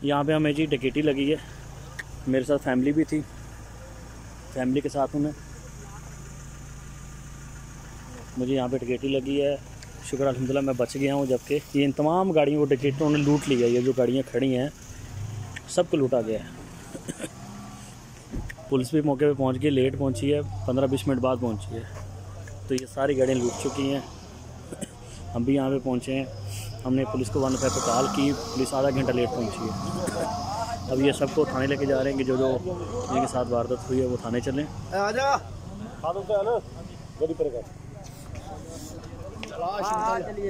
यहाँ पे हमें जी डकैती लगी है। मेरे साथ फैमिली भी थी, फैमिली के साथ हूँ मैं। मुझे यहाँ पे डकैती लगी है, शुक्र अल्हम्दुलिल्लाह मैं बच गया हूँ। जबकि ये इन तमाम गाड़ियों को डकैतों ने लूट लिया। ये जो गाड़ियाँ खड़ी हैं सबको लूटा गया है। पुलिस भी मौके पे पहुँच गई, लेट पहुँची है, 15-20 मिनट बाद पहुँची है। तो ये सारी गाड़ियाँ लूट चुकी हैं। हम भी यहाँ पे पहुँचे हैं। हमने पुलिस को 115 पे कॉल की, पुलिस आधा घंटा लेट पहुँची है। अब ये सबको थाने लेके जा रहे हैं कि जो जिनके साथ वारदात हुई है वो थाने चलें।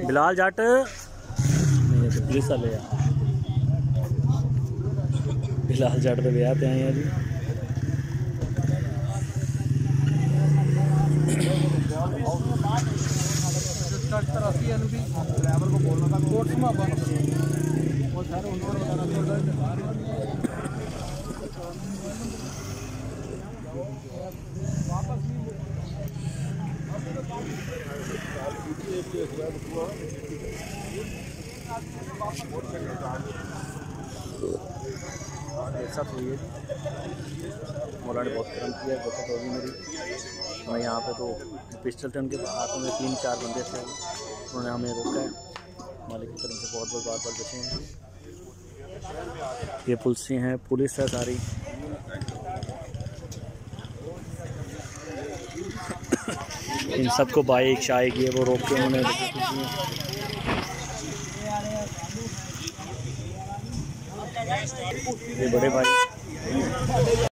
बिलाल जट पुलिस वाले बिलाल जट के ब्याह पे आए हैं जी। ड्राइवर को बोलना था कोर्ट में सब हुई है। मौला ने बहुत करम किया, बहुत होगी मेरी। मैं यहाँ पे तो पिस्टल थे उनके हाथों में, 3-4 बंदे थे, उन्होंने हमें रोका है। मालिक की तरफ से बहुत बहुत बार बचे हैं। ये पुलिस हैं, पुलिस है सारी। इन सबको बाइक शाइक ये वो रोक के उन्होंने ये बड़े भाई